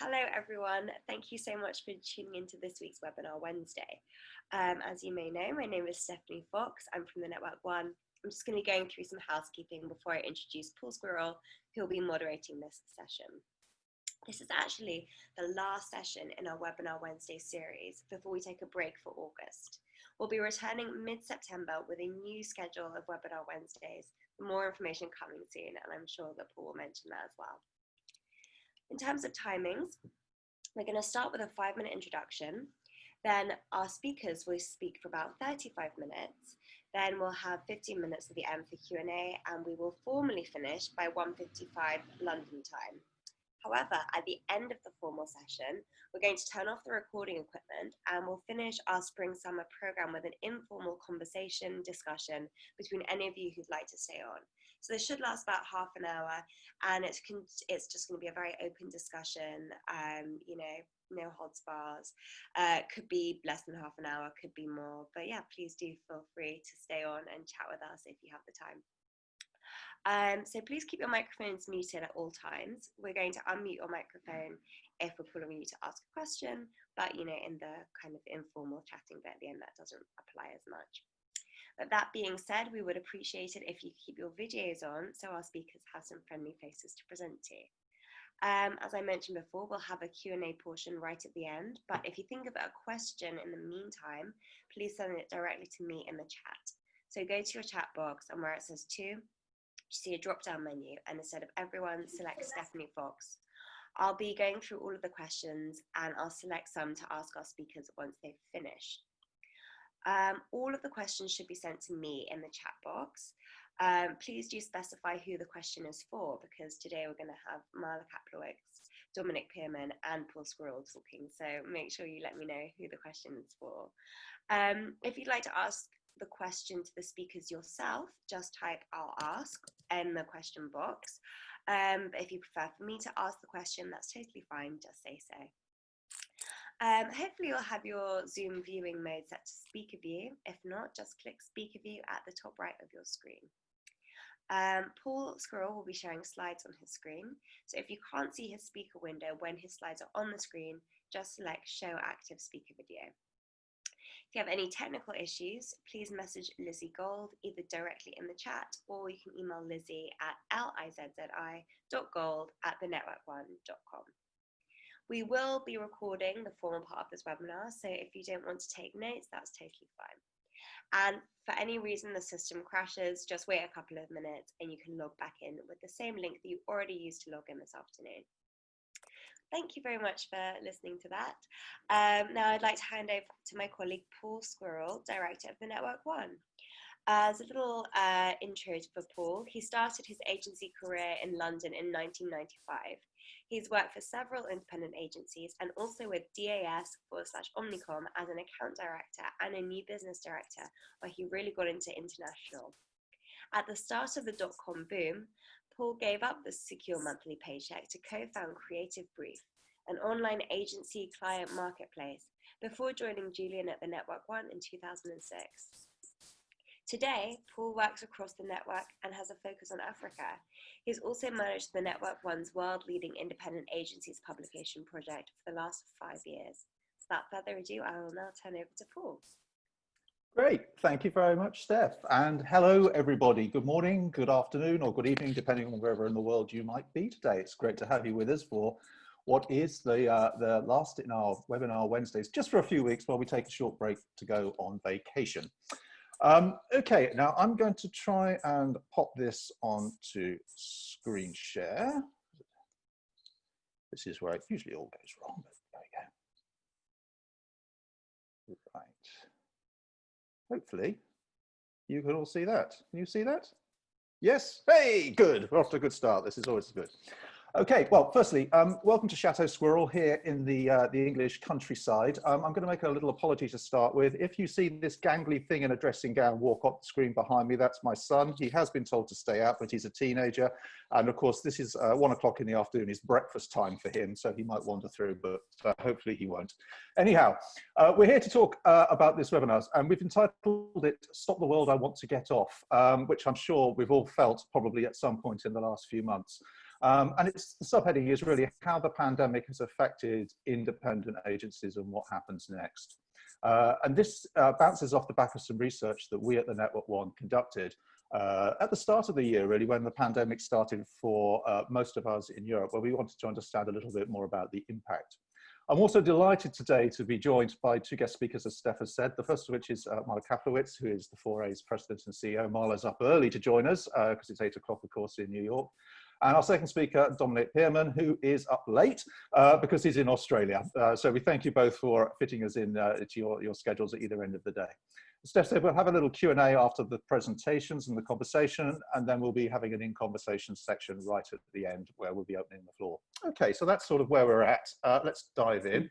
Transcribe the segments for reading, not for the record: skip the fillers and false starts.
Hello everyone, thank you so much for tuning into this week's Webinar Wednesday. As you may know, my name is Stephanie Fox, I'm from the Network One. I'm just going to be going through some housekeeping before I introduce Paul Squirrell, who will be moderating this session. This is actually the last session in our Webinar Wednesday series before we take a break for August. We'll be returning mid-September with a new schedule of Webinar Wednesdays, with more information coming soon, and I'm sure that Paul will mention that as well. In terms of timings, we're going to start with a 5-minute introduction. Then our speakers will speak for about 35 minutes. Then we'll have 15 minutes at the end for Q&A, and we will formally finish by 1:55 London time. However, at the end of the formal session, we're going to turn off the recording equipment and we'll finish our spring-summer program with an informal conversation discussion between any of you who'd like to stay on. So this should last about half an hour, and it's just going to be a very open discussion, no holds bars. Could be less than half an hour, could be more, but yeah, please do feel free to stay on and chat with us if you have the time. So please keep your microphones muted at all times. We're going to unmute your microphone if we're calling you to ask a question, but in the kind of informal chatting bit at the end, that doesn't apply as much. But that being said, we would appreciate it if you keep your videos on so our speakers have some friendly faces to present to. As I mentioned before, we'll have a Q&A portion right at the end, but if you think of a question in the meantime, please send it directly to me in the chat. So go to your chat box, and where it says to, you see a drop-down menu, and instead of everyone, select Stephanie Fox. I'll be going through all of the questions, and I'll select some to ask our speakers once they've finished. All of the questions should be sent to me in the chat box. Please do specify who the question is for, because today we're going to have Marla, Kaplowitz, Dominic, Pearman, and Paul Squirrell talking, so make sure you let me know who the question is for. If you'd like to ask the question to the speakers yourself, just type "I'll ask" in the question box. But if you prefer for me to ask the question, that's totally fine, just say so. Hopefully you'll have your Zoom viewing mode set to speaker view. If not, just click speaker view at the top right of your screen. Paul Squirrell will be sharing slides on his screen. So if you can't see his speaker window when his slides are on the screen, just select show active speaker video. If you have any technical issues, please message Lizzie Gold either directly in the chat, or you can email Lizzie at lizzi.gold@thenetworkone.com. We will be recording the formal part of this webinar, so if you don't want to take notes, that's totally fine. And for any reason the system crashes, just wait a couple of minutes and you can log back in with the same link that you already used to log in this afternoon. Thank you very much for listening to that. Now I'd like to hand over to my colleague Paul Squirrell, Director of the Network One. As a little intro for Paul, he started his agency career in London in 1995. He's worked for several independent agencies and also with DAS/Omnicom as an account director and a new business director, where he really got into international. At the start of the dot-com boom, Paul gave up the secure monthly paycheck to co-found Creative Brief, an online agency client marketplace, before joining Julian at the Network One in 2006. Today, Paul works across the network and has a focus on Africa. He's also managed the Network One's world-leading independent agencies publication project for the last 5 years. Without further ado, I will now turn over to Paul. Great, thank you very much, Steph. And hello, everybody. Good morning, good afternoon, or good evening, depending on wherever in the world you might be today. It's great to have you with us for what is the last in our Webinar Wednesdays, just for a few weeks while we take a short break to go on vacation. Okay, now I'm going to try and pop this onto screen share. This is where it usually all goes wrong, but there we go. Right. Hopefully you can all see that. Can you see that? Yes? Hey, good. We're off to a good start. This is always good. Okay, well, firstly, welcome to Chateau Squirrell here in the English countryside. I'm going to make a little apology to start with. If you see this gangly thing in a dressing gown walk up the screen behind me, that's my son. He has been told to stay out, but he's a teenager. And of course, this is 1 o'clock in the afternoon, is breakfast time for him, so he might wander through, but hopefully he won't. Anyhow, we're here to talk about this webinar, and we've entitled it Stop the World I Want to Get Off, which I'm sure we've all felt probably at some point in the last few months. And it's, the subheading is really how the pandemic has affected independent agencies and what happens next. And this bounces off the back of some research that we at the Network One conducted at the start of the year, really, when the pandemic started for most of us in Europe, where we wanted to understand a little bit more about the impact. I'm also delighted today to be joined by two guest speakers, as Steph has said. The first of which is Marla Kaplowitz, who is the 4A's President and CEO. Marla's up early to join us because it's 8 o'clock, of course, in New York. And our second speaker, Dominic Pearman, who is up late because he's in Australia. So we thank you both for fitting us in to your schedules at either end of the day. Steph said we'll have a little Q&A after the presentations and the conversation, and then we'll be having an in-conversation section right at the end where we'll be opening the floor. Okay, so that's sort of where we're at. Let's dive in.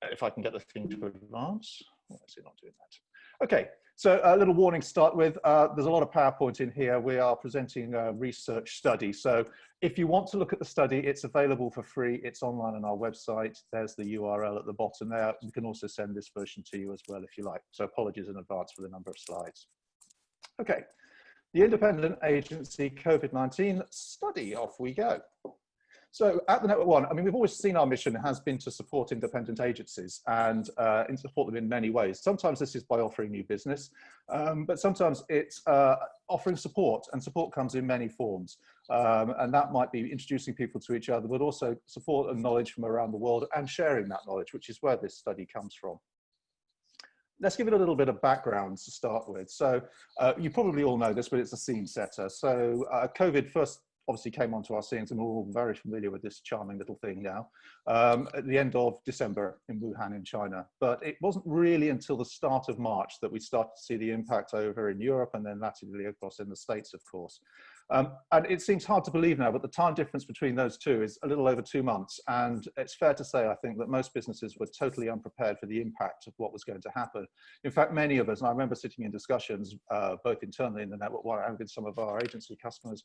If I can get the thing to advance. Why is it not doing that? Okay, so a little warning to start with. There's a lot of PowerPoint in here. We are presenting a research study. So if you want to look at the study, it's available for free. It's online on our website. There's the URL at the bottom there. We can also send this version to you as well if you like. So apologies in advance for the number of slides. Okay, the Independent Agency COVID-19 study, off we go. So at the Network One, I mean, we've always seen our mission has been to support independent agencies and support them in many ways. Sometimes this is by offering new business, but sometimes it's offering support, and support comes in many forms. And that might be introducing people to each other, but also support and knowledge from around the world and sharing that knowledge, which is where this study comes from. Let's give it a little bit of background to start with. So you probably all know this, but it's a scene setter. So COVID first obviously came onto our scenes, and we're all very familiar with this charming little thing now, at the end of December in Wuhan in China. But it wasn't really until the start of March that we started to see the impact over in Europe and then latterly across in the States, of course. And it seems hard to believe now, but the time difference between those two is a little over 2 months. And it's fair to say, I think, that most businesses were totally unprepared for the impact of what was going to happen. In fact, many of us, and I remember sitting in discussions, both internally in the Network One and with some of our agency customers,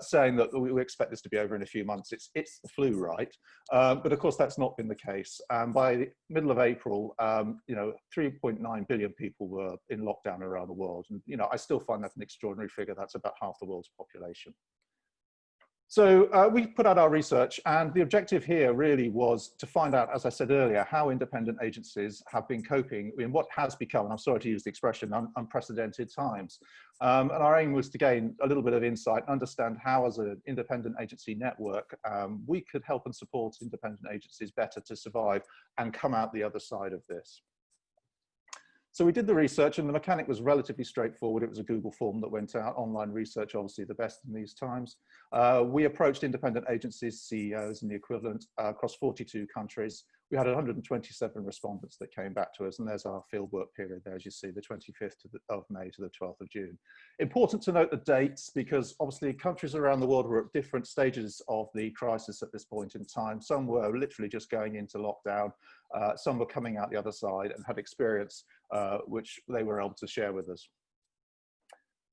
saying that we expect this to be over in a few months. It's the flu, right? But of course, that's not been the case. And by the middle of April, 3.9 billion people were in lockdown around the world. And, I still find that an extraordinary figure. That's about half the world's population. So we put out our research, and the objective here really was to find out, as I said earlier, how independent agencies have been coping in what has become, and I'm sorry to use the expression, unprecedented times. And our aim was to gain a little bit of insight, understand how, as an independent agency network, we could help and support independent agencies better to survive and come out the other side of this. So we did the research, and the mechanic was relatively straightforward. It was a Google form that went out. Online research, obviously the best in these times. We approached independent agencies, CEOs and the equivalent across 42 countries. We had 127 respondents that came back to us, and there's our fieldwork period there, as you see, the 25th of May to the 12th of June. Important to note the dates, because obviously countries around the world were at different stages of the crisis at this point in time. Some were literally just going into lockdown. Some were coming out the other side and had experience which they were able to share with us.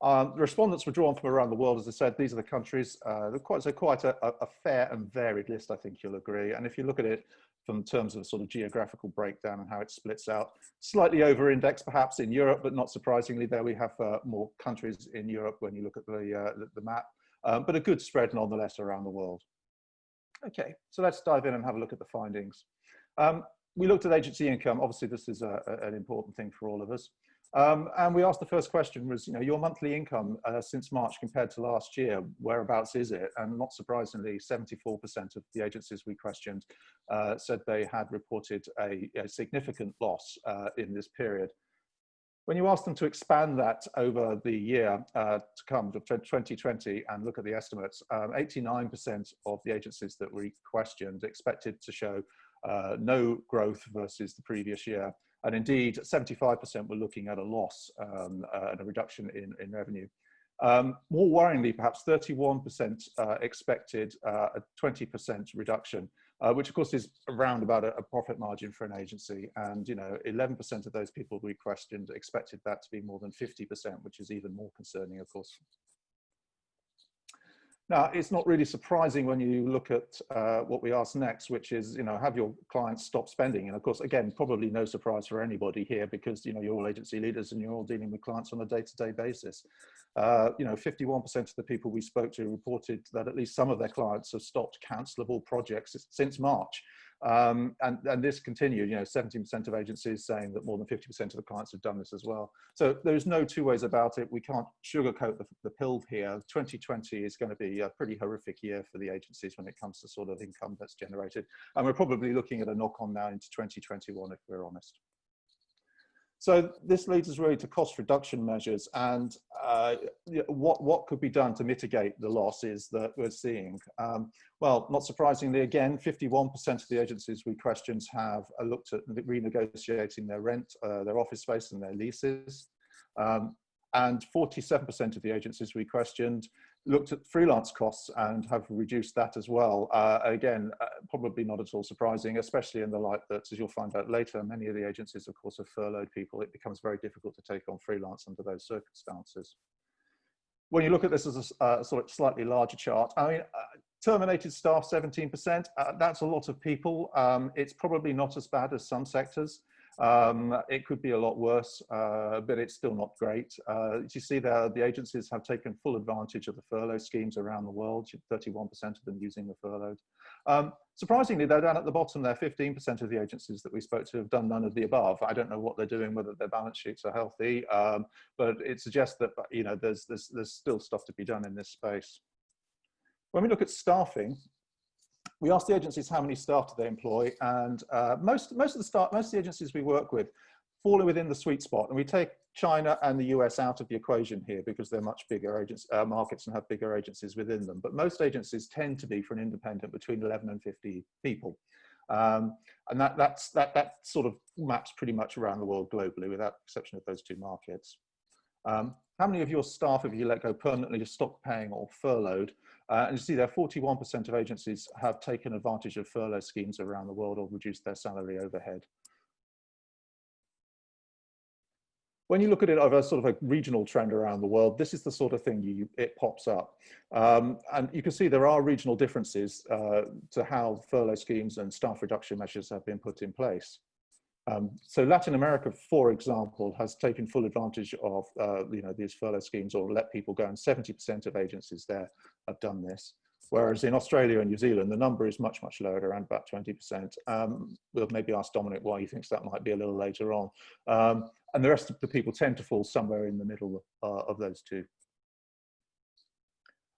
The respondents were drawn from around the world, as I said. These are the countries. Quite a fair and varied list, I think you'll agree. And if you look at it from terms of sort of geographical breakdown and how it splits out, slightly over-indexed perhaps in Europe, but not surprisingly, there we have more countries in Europe when you look at the map, but a good spread nonetheless around the world. Okay, so let's dive in and have a look at the findings. We looked at agency income. Obviously, this is an important thing for all of us. And we asked the first question was, your monthly income since March compared to last year, whereabouts is it? And not surprisingly, 74% of the agencies we questioned said they had reported a significant loss in this period. When you ask them to expand that over the year to come, to 2020, and look at the estimates, 89% of the agencies that we questioned expected to show no growth versus the previous year. And indeed, 75% were looking at a loss and a reduction in revenue. More worryingly, perhaps 31% expected a 20% reduction, which of course is around about a profit margin for an agency. And 11% of those people we questioned expected that to be more than 50%, which is even more concerning, of course. Now, it's not really surprising when you look at what we asked next, which is, have your clients stop spending? And of course, again, probably no surprise for anybody here, because you're all agency leaders and you're all dealing with clients on a day-to-day basis. 51% of the people we spoke to reported that at least some of their clients have stopped cancelable projects since March. And this continued, 17% of agencies saying that more than 50% of the clients have done this as well. So there's no two ways about it. We can't sugarcoat the pill here. 2020 is going to be a pretty horrific year for the agencies when it comes to sort of income that's generated. And we're probably looking at a knock-on now into 2021, if we're honest. So this leads us really to cost reduction measures and what could be done to mitigate the losses that we're seeing. Well, not surprisingly, again, 51% of the agencies we questioned have looked at renegotiating their rent, their office space and their leases. And 47% of the agencies we questioned looked at freelance costs and have reduced that as well. Again, probably not at all surprising, especially in the light that, as you'll find out later, many of the agencies, of course, have furloughed people. It becomes very difficult to take on freelance under those circumstances. When you look at this as a sort of slightly larger chart, I mean, terminated staff, 17%, that's a lot of people. It's probably not as bad as some sectors. It could be a lot worse, but it's still not great. As you see there, the agencies have taken full advantage of the furlough schemes around the world, 31% of them using the furloughed. Surprisingly, they're down at the bottom there, 15% of the agencies that we spoke to have done none of the above. I don't know what they're doing, whether their balance sheets are healthy, but it suggests that there's still stuff to be done in this space. When we look at staffing, we asked the agencies how many staff do they employ, and most of the agencies we work with fall within the sweet spot. And we take China and the US out of the equation here because they're much bigger markets and have bigger agencies within them. But most agencies tend to be, for an independent, between 11 and 50 people. And that sort of maps pretty much around the world globally, without exception of those two markets. How many of your staff have you let go permanently, stopped paying, or furloughed? And you see there, 41% of agencies have taken advantage of furlough schemes around the world or reduced their salary overhead. When you look at it over sort of a regional trend around the world, this is the sort of thing it pops up. And you can see there are regional differences to how furlough schemes and staff reduction measures have been put in place. So Latin America, for example, has taken full advantage of these furlough schemes or let people go, and 70% of agencies there have done this. Whereas in Australia and New Zealand, the number is much, much lower, around about 20%. We'll maybe ask Dominic why he thinks that might be a little later on. And the rest of the people tend to fall somewhere in the middle of those two.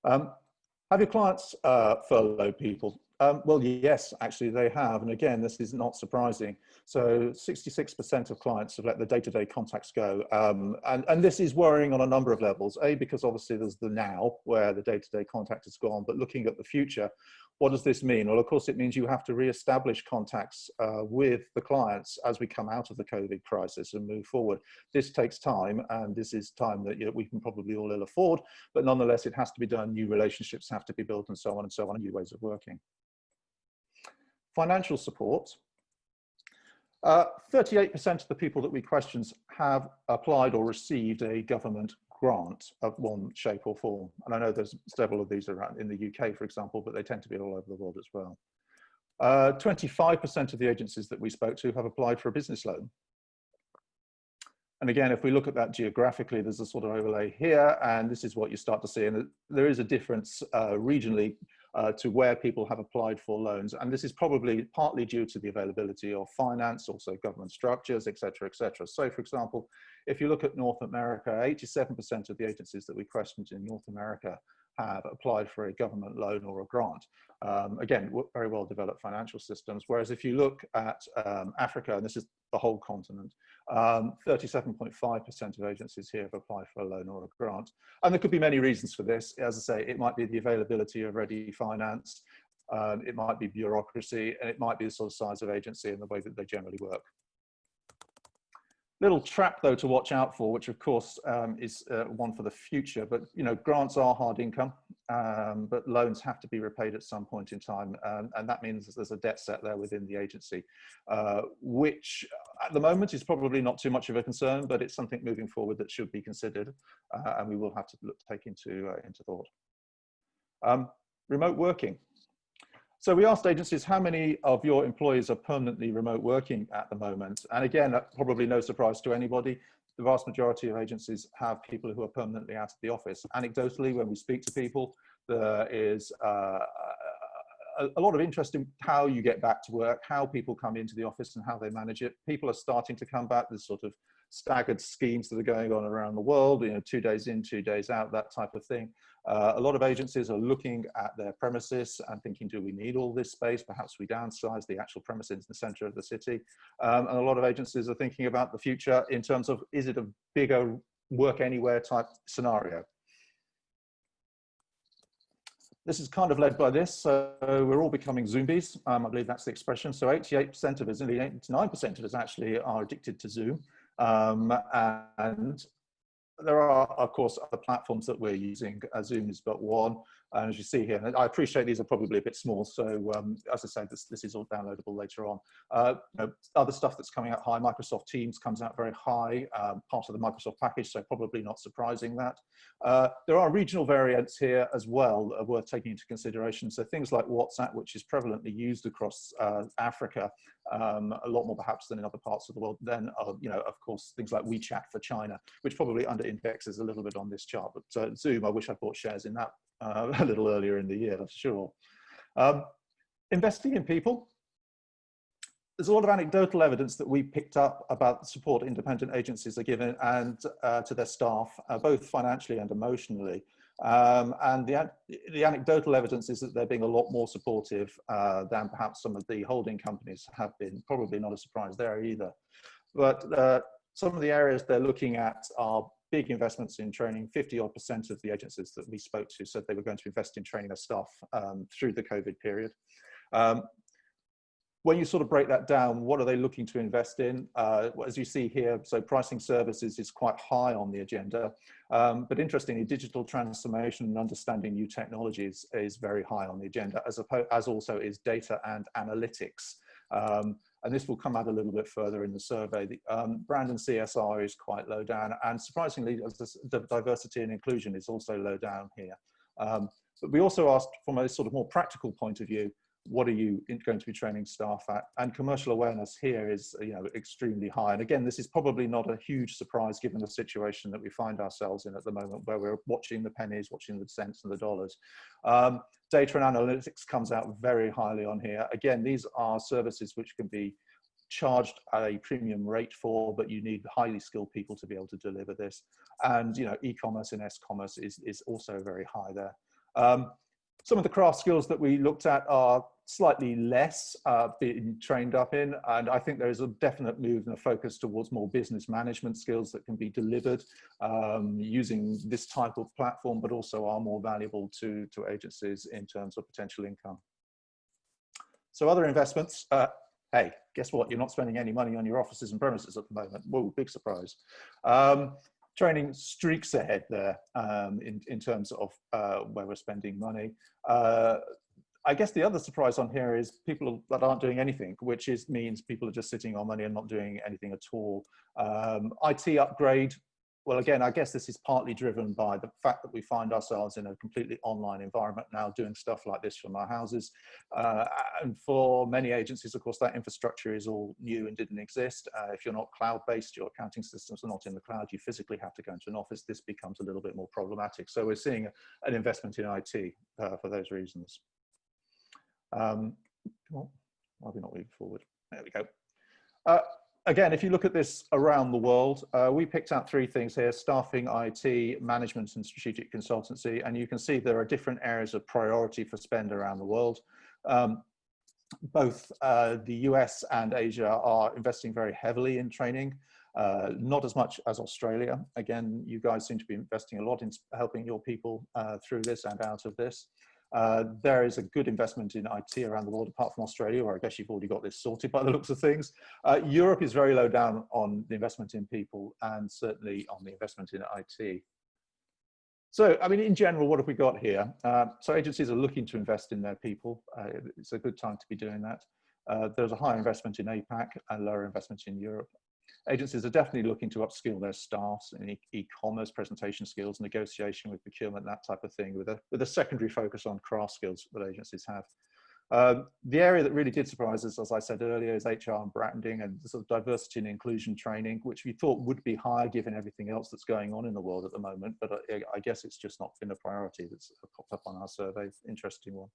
Have your clients furloughed people? Well, yes, actually they have. And again, this is not surprising. So 66% of clients have let the day-to-day contacts go. And this is worrying on a number of levels. A, because obviously there's the now where the day-to-day contact is gone, but looking at the future, what does this mean? Well, of course, it means you have to re-establish contacts with the clients as we come out of the COVID crisis and move forward. This takes time, and this is time that we can probably all ill afford, but nonetheless, it has to be done. New relationships have to be built and so on, new ways of working. Financial support. 38% of the people that we questioned have applied or received a government grant of one shape or form. And I know there's several of these around in the UK, for example, but they tend to be all over the world as well. 25% of the agencies that we spoke to have applied for a business loan. And again, if we look at that geographically, there's a sort of overlay here, and this is what you start to see. And there is a difference regionally to where people have applied for loans. And this is probably partly due to the availability of finance, also government structures, et cetera, et cetera. So for example, if you look at North America, 87% of the agencies that we questioned in North America have applied for a government loan or a grant. Again, very well developed financial systems. Whereas if you look at Africa, and this is the whole continent, 37.5% of agencies here have applied for a loan or a grant. And there could be many reasons for this. As I say, it might be the availability of ready finance, it might be bureaucracy, and it might be the sort of size of agency and the way that they generally work. Little trap though to watch out for, which of course is one for the future, but grants are hard income, but loans have to be repaid at some point in time, and that means there's a debt set there within the agency, which at the moment is probably not too much of a concern, but it's something moving forward that should be considered, and we will have to take into thought. Remote working. So we asked agencies, how many of your employees are permanently remote working at the moment? And again, probably no surprise to anybody, the vast majority of agencies have people who are permanently out of the office. Anecdotally, when we speak to people, there is a lot of interest in how you get back to work, how people come into the office and how they manage it. People are starting to come back. There's sort of staggered schemes that are going on around the world, 2 days in, 2 days out, that type of thing. A lot of agencies are looking at their premises and thinking, do we need all this space? Perhaps we downsize the actual premises in the center of the city. And a lot of agencies are thinking about the future in terms of, is it a bigger work anywhere type scenario? This is kind of led by this, so we're all becoming zombies. I believe that's the expression. So 88% of us, nearly 89% of us actually are addicted to Zoom. And there are, of course, other platforms that we're using. Zoom is but one. And as you see here, and I appreciate these are probably a bit small. So as I said, this is all downloadable later on. Other stuff that's coming out high, Microsoft Teams comes out very high, part of the Microsoft package, so probably not surprising that. There are regional variants here as well worth taking into consideration. So things like WhatsApp, which is prevalently used across Africa, a lot more perhaps than in other parts of the world. Then, of course, things like WeChat for China, which probably under indexes a little bit on this chart. But Zoom, I wish I bought shares in that a little earlier in the year, that's sure. Investing in people. There's a lot of anecdotal evidence that we picked up about the support independent agencies are given and to their staff, both financially and emotionally. And the anecdotal evidence is that they're being a lot more supportive than perhaps some of the holding companies have been. Probably not a surprise there either. But some of the areas they're looking at are big investments in training. 50% of the agencies that we spoke to said they were going to invest in training their staff through the COVID period. When you sort of break that down, what are they looking to invest in? As you see here, so pricing services is quite high on the agenda. But interestingly, digital transformation and understanding new technologies is very high on the agenda, as also is data and analytics. And this will come out a little bit further in the survey. Brand and CSR is quite low down, and surprisingly, the diversity and inclusion is also low down here. But we also asked, from a sort of more practical point of view, what are you going to be training staff at? And commercial awareness here is, extremely high. And again, this is probably not a huge surprise given the situation that we find ourselves in at the moment, where we're watching the pennies, watching the cents and the dollars. Data and analytics comes out very highly on here. Again, these are services which can be charged at a premium rate for, but you need highly skilled people to be able to deliver this. And e-commerce and s-commerce is also very high there. Some of the craft skills that we looked at are slightly less being trained up in, and I think there is a definite move and a focus towards more business management skills that can be delivered using this type of platform, but also are more valuable to agencies in terms of potential income. So other investments, hey, guess what? You're not spending any money on your offices and premises at the moment. Whoa, big surprise. Training streaks ahead there in terms of where we're spending money. I guess the other surprise on here is people that aren't doing anything, which means people are just sitting on money and not doing anything at all. IT upgrade. Well, again, I guess this is partly driven by the fact that we find ourselves in a completely online environment now, doing stuff like this from our houses. And for many agencies, of course, that infrastructure is all new and didn't exist. If you're not cloud-based, your accounting systems are not in the cloud, you physically have to go into an office. This becomes a little bit more problematic. So we're seeing an investment in IT for those reasons. Come on, why are we not moving forward? There we go. Again, if you look at this around the world, we picked out 3 things here: staffing, IT, management, and strategic consultancy. And you can see there are different areas of priority for spend around the world. Both the US and Asia are investing very heavily in training, not as much as Australia. Again, you guys seem to be investing a lot in helping your people through this and out of this. There is a good investment in IT around the world, apart from Australia, where I guess you've already got this sorted by the looks of things. Europe is very low down on the investment in people, and certainly on the investment in IT. So, I mean, in general, what have we got here? So agencies are looking to invest in their people. It's a good time to be doing that. There's a higher investment in APAC and lower investment in Europe. Agencies are definitely looking to upskill their staffs in e-commerce, presentation skills, negotiation with procurement, that type of thing, with a secondary focus on craft skills that agencies have. The area that really did surprise us, as I said earlier, is HR and branding and sort of diversity and inclusion training, which we thought would be higher given everything else that's going on in the world at the moment. But I guess it's just not been a priority that's popped up on our survey. Interesting one.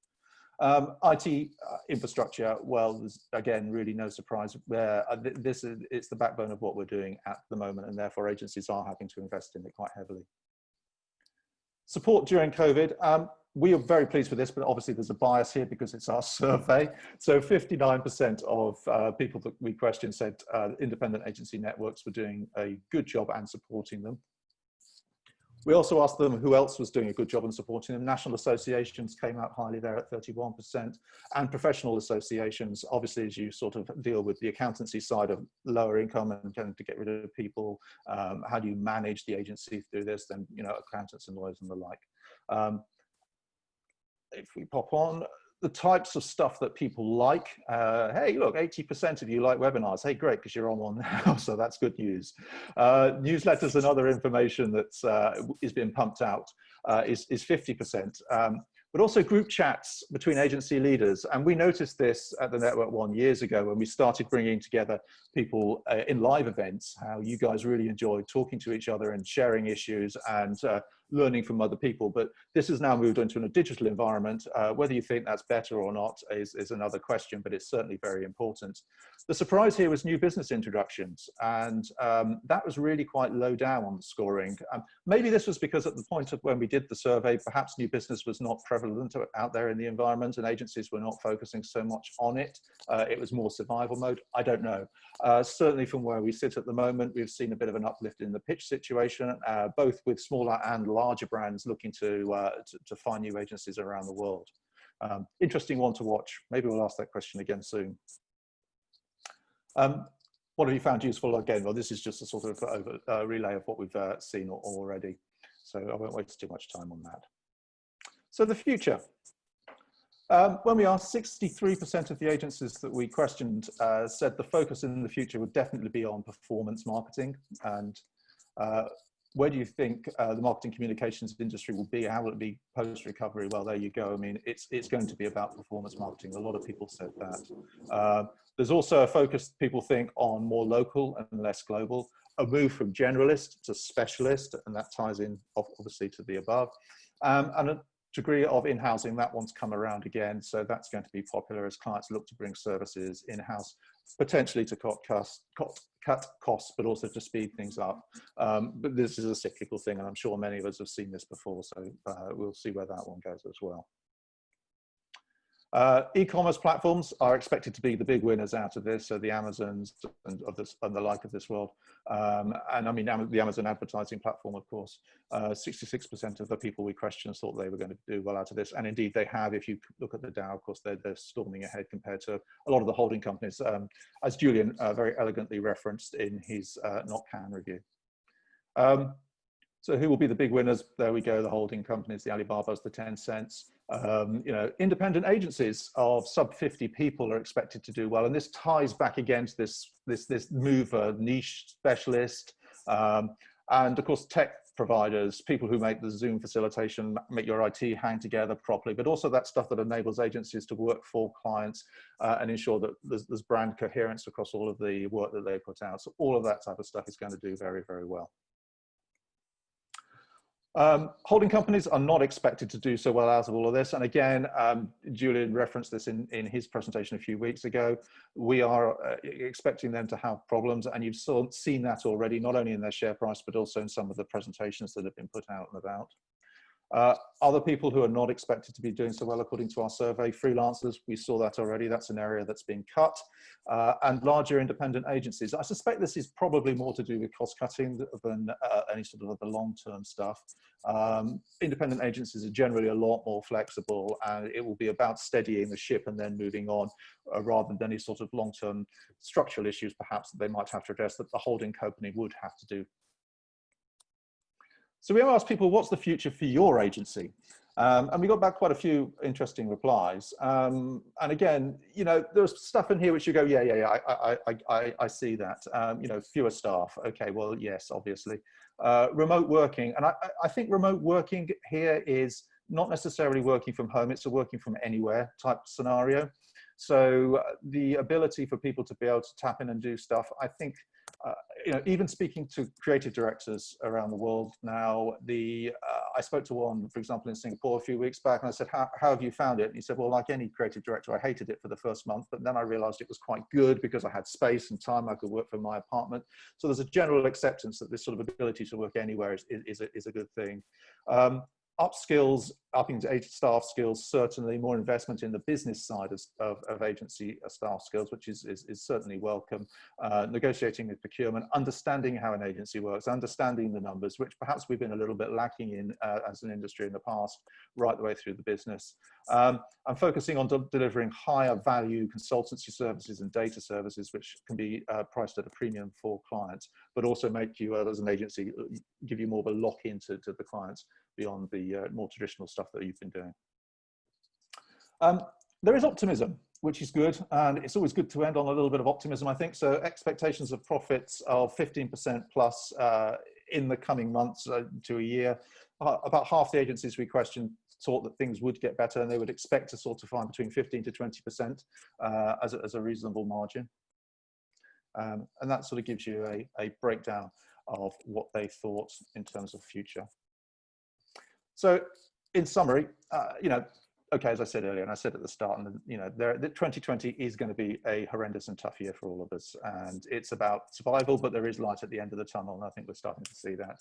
IT infrastructure, well, there's again really no surprise where it's the backbone of what we're doing at the moment, and therefore agencies are having to invest in it quite heavily. Support during COVID. We are very pleased with this, but obviously there's a bias here because it's our survey. So 59% of people that we questioned said independent agency networks were doing a good job and supporting them. We also asked them who else was doing a good job in supporting them. National associations came out highly there at 31%, and professional associations, obviously as you sort of deal with the accountancy side of lower income and tend to get rid of people, how do you manage the agency through this, then, you know, accountants and lawyers and the like. If we pop on, the types of stuff that people like, hey, look, 80% of you like webinars. Hey, great, because you're on one now, so that's good news. Newsletters and other information that is being pumped out is 50%. But also group chats between agency leaders. And we noticed this at the Network One years ago when we started bringing together people in live events, how you guys really enjoyed talking to each other and sharing issues and learning from other people. But this has now moved into a digital environment. Whether you think that's better or not is another question, but it's certainly very important. The surprise here was new business introductions, and that was really quite low down on the scoring. Maybe this was because at the point of when we did the survey, perhaps new business was not prevalent out there in the environment and agencies were not focusing so much on it. It was more survival mode. I don't know. Certainly from where we sit at the moment, we've seen a bit of an uplift in the pitch situation, both with smaller and larger brands looking to find new agencies around the world. Interesting one to watch. Maybe we'll ask that question again soon. What have you found useful? Again, well, this is just a sort of relay of what we've seen already. So I won't waste too much time on that. So the future. When we asked, 63% of the agencies that we questioned said the focus in the future would definitely be on performance marketing. And where do you think the marketing communications industry will be? How will it be post-recovery? Well, there you go. I mean, it's going to be about performance marketing. A lot of people said that. There's also a focus, people think, on more local and less global, a move from generalist to specialist, and that ties in obviously to the above. And a degree of in-housing, that one's come around again. So that's going to be popular as clients look to bring services in-house, potentially to cut costs, but also to speed things up. But this is a cyclical thing, and I'm sure many of us have seen this before, so we'll see where that one goes as well. E-commerce platforms are expected to be the big winners out of this, so the Amazons and the like of this world. And I mean, the Amazon advertising platform, of course, 66% of the people we questioned thought they were going to do well out of this. And indeed they have. If you look at the Dow, of course, they're storming ahead compared to a lot of the holding companies, as Julian very elegantly referenced in his Not Can review. So who will be the big winners? There we go, the holding companies, the Alibabas, the Tencents. You know, independent agencies of sub 50 people are expected to do well, and this ties back again to this move of niche specialist, and of course tech providers, people who make the Zoom facilitation, make your IT hang together properly, but also that stuff that enables agencies to work for clients and ensure that there's brand coherence across all of the work that they put out. So all of that type of stuff is going to do very, very well. Holding companies are not expected to do so well out of all of this. And again, Julian referenced this in his presentation a few weeks ago. We are expecting them to have problems, and you've seen that already, not only in their share price, but also in some of the presentations that have been put out and about. Other people who are not expected to be doing so well, according to our survey, freelancers, we saw that already, that's an area that's been cut, and larger independent agencies. I suspect this is probably more to do with cost cutting than any sort of the long-term stuff. Independent agencies are generally a lot more flexible, and it will be about steadying the ship and then moving on, rather than any sort of long-term structural issues perhaps that they might have to address that the holding company would have to do. So we asked people, what's the future for your agency? And we got back quite a few interesting replies. And again, you know, there's stuff in here which you go, yeah, I see that. You know, fewer staff. Okay, well, yes, obviously. Remote working. And I think remote working here is not necessarily working from home, it's a working from anywhere type scenario. So the ability for people to be able to tap in and do stuff, I think, even speaking to creative directors around the world now, I spoke to one, for example, in Singapore a few weeks back, and I said, how have you found it? And he said, well, like any creative director, I hated it for the first month, but then I realized it was quite good because I had space and time. I could work from my apartment. So there's a general acceptance that this sort of ability to work anywhere is a good thing. Upskills, upping to staff skills, certainly more investment in the business side of agency staff skills, which is certainly welcome. Negotiating with procurement, understanding how an agency works, understanding the numbers, which perhaps we've been a little bit lacking in as an industry in the past, right the way through the business. And focusing on delivering higher value consultancy services and data services, which can be priced at a premium for clients, but also make you, as an agency, give you more of a lock-in to the clients beyond the more traditional stuff that you've been doing. There is optimism, which is good, and it's always good to end on a little bit of optimism, I think. So expectations of profits of 15% plus in the coming months to a year. About half the agencies we questioned thought that things would get better, and they would expect to sort of find between 15 to 20% as a reasonable margin. And that sort of gives you a breakdown of what they thought in terms of future. So in summary, okay, as I said earlier, and I said at the start, and the 2020 is going to be a horrendous and tough year for all of us, and it's about survival, but there is light at the end of the tunnel, and I think we're starting to see that.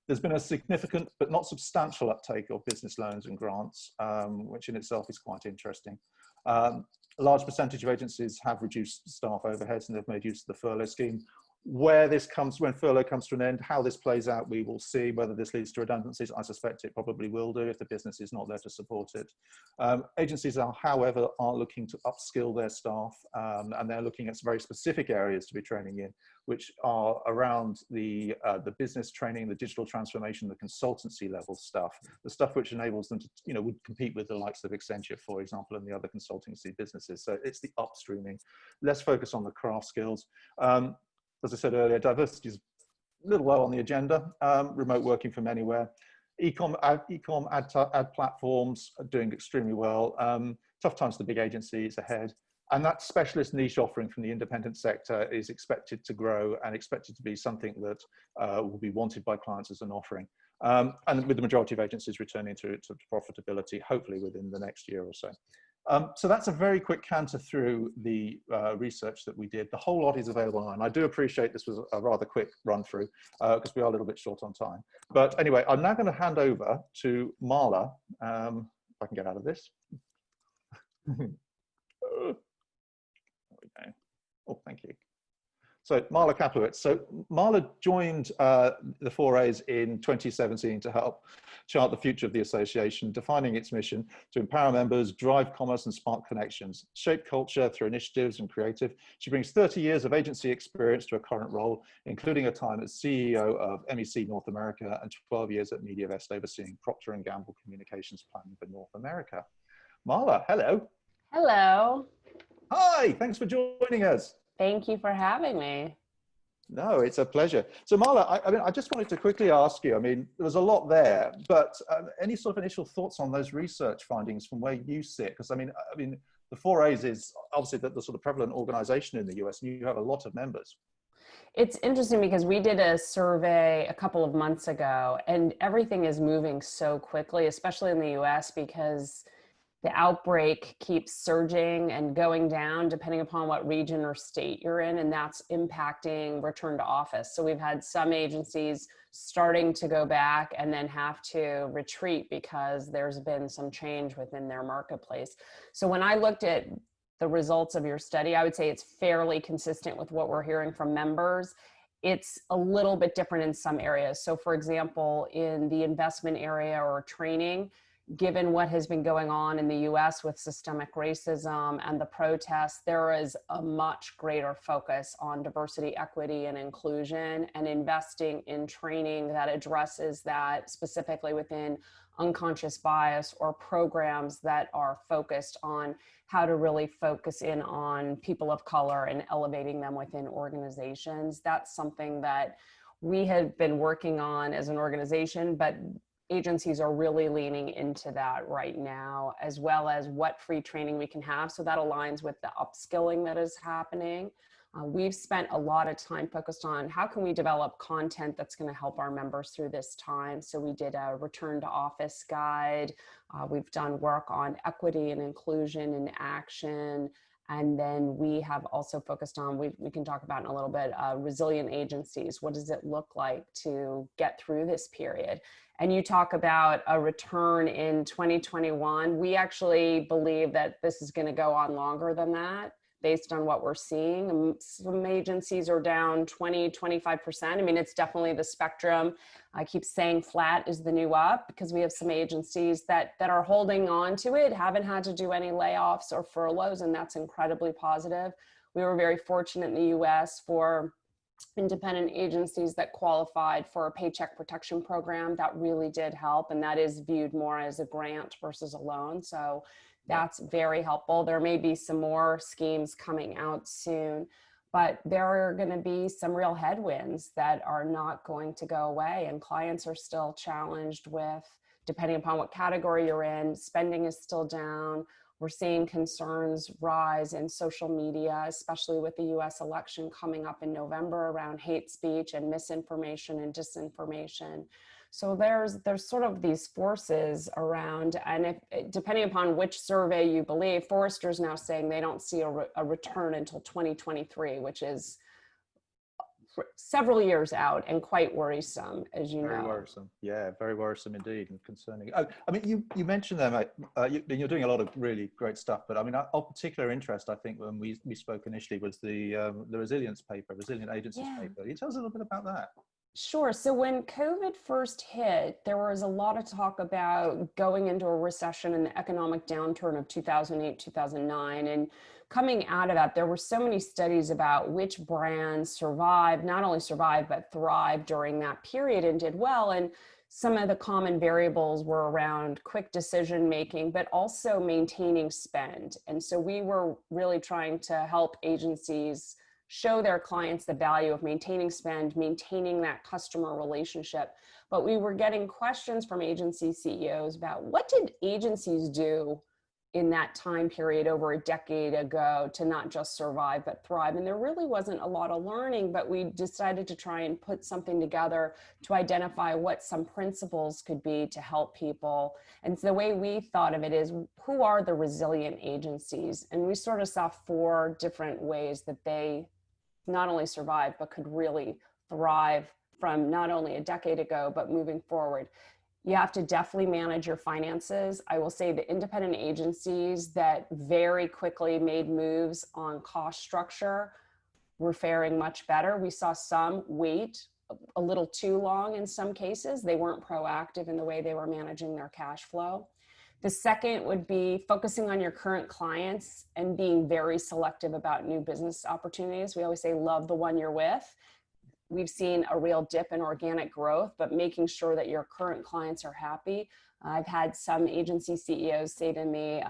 There's been a significant but not substantial uptake of business loans and grants, which in itself is quite interesting. A large percentage of agencies have reduced staff overheads, and they've made use of the furlough scheme. Where this comes, when furlough comes to an end, how this plays out, we will see. Whether this leads to redundancies, I suspect it probably will do if the business is not there to support it. Agencies are, however, looking to upskill their staff, and they're looking at very specific areas to be training in, which are around the business training, the digital transformation, the consultancy level stuff, the stuff which enables them to, would compete with the likes of Accenture, for example, and the other consultancy businesses. So it's the upstreaming. Let's focus on the craft skills. As I said earlier, diversity is a little low on the agenda. Remote working from anywhere. E-com ad platforms are doing extremely well. Tough times for the big agencies ahead. And that specialist niche offering from the independent sector is expected to grow and expected to be something that will be wanted by clients as an offering. And with the majority of agencies returning to profitability, hopefully within the next year or so. So that's a very quick canter through the research that we did. The whole lot is available online. I do appreciate this was a rather quick run through because we are a little bit short on time. But anyway, I'm now going to hand over to Marla, if I can get out of this. There we go. Oh, thank you. So Marla Kaplowitz. So Marla joined the 4As in 2017 to help chart the future of the association, defining its mission to empower members, drive commerce and spark connections, shape culture through initiatives and creative. She brings 30 years of agency experience to her current role, including a time as CEO of MEC North America and 12 years at MediaVest overseeing Procter & Gamble communications planning for North America. Marla, hello. Hello. Hi, thanks for joining us. Thank you for having me. No, it's a pleasure. So Marla, I just wanted to quickly ask you, there was a lot there, but any sort of initial thoughts on those research findings from where you sit? Because the 4As is obviously the sort of prevalent organization in the US, and you have a lot of members. It's interesting because we did a survey a couple of months ago, and everything is moving so quickly, especially in the US, because the outbreak keeps surging and going down depending upon what region or state you're in, and that's impacting return to office. So we've had some agencies starting to go back and then have to retreat because there's been some change within their marketplace. So when I looked at the results of your study, I would say it's fairly consistent with what we're hearing from members. It's a little bit different in some areas. So for example, in the investment area or training, given what has been going on in the US with systemic racism and the protests, there is a much greater focus on diversity, equity, and inclusion, and investing in training that addresses that specifically within unconscious bias or programs that are focused on how to really focus in on people of color and elevating them within organizations. That's something that we have been working on as an organization, but agencies are really leaning into that right now, as well as what free training we can have. So that aligns with the upskilling that is happening. We've spent a lot of time focused on how can we develop content that's going to help our members through this time. So we did a return to office guide. We've done work on equity and inclusion in action. And then we have also focused on, we can talk about in a little bit, resilient agencies. What does it look like to get through this period? And you talk about a return in 2021. We actually believe that this is going to go on longer than that, based on what we're seeing. Some agencies are down 20, 25%. I mean, it's definitely the spectrum. I keep saying flat is the new up, because we have some agencies that are holding on to it, haven't had to do any layoffs or furloughs, and that's incredibly positive. We were very fortunate in the US for independent agencies that qualified for a paycheck protection program. That really did help, and that is viewed more as a grant versus a loan. So that's very helpful. There may be some more schemes coming out soon, but there are going to be some real headwinds that are not going to go away, and clients are still challenged with, depending upon what category you're in, spending is still down. We're seeing concerns rise in social media, especially with the US election coming up in November, around hate speech and misinformation and disinformation. So there's sort of these forces around, and if, depending upon which survey you believe, Forrester's now saying they don't see a return until 2023, which is several years out and quite worrisome, as you know. Very worrisome. Yeah, very worrisome indeed, and concerning. Oh, I mean, you mentioned them. You're doing a lot of really great stuff, but I mean, of particular interest, I think, when we spoke initially, was the resilience paper, resilient agencies paper. Can you tell us a little bit about that? Sure. So when COVID first hit, there was a lot of talk about going into a recession and the economic downturn of 2008, 2009. And coming out of that, there were so many studies about which brands survived, not only survived, but thrived during that period and did well. And some of the common variables were around quick decision making, but also maintaining spend. And so we were really trying to help agencies show their clients the value of maintaining spend, maintaining that customer relationship. But we were getting questions from agency CEOs about, what did agencies do in that time period over a decade ago to not just survive, but thrive? And there really wasn't a lot of learning, but we decided to try and put something together to identify what some principles could be to help people. And so the way we thought of it is, who are the resilient agencies? And we sort of saw 4 different ways that they not only survive, but could really thrive from not only a decade ago, but moving forward. You have to definitely manage your finances. I will say the independent agencies that very quickly made moves on cost structure were faring much better. We saw some wait a little too long in some cases. They weren't proactive in the way they were managing their cash flow. The second would be focusing on your current clients and being very selective about new business opportunities. We always say, love the one you're with. We've seen a real dip in organic growth, but making sure that your current clients are happy. I've had some agency CEOs say to me,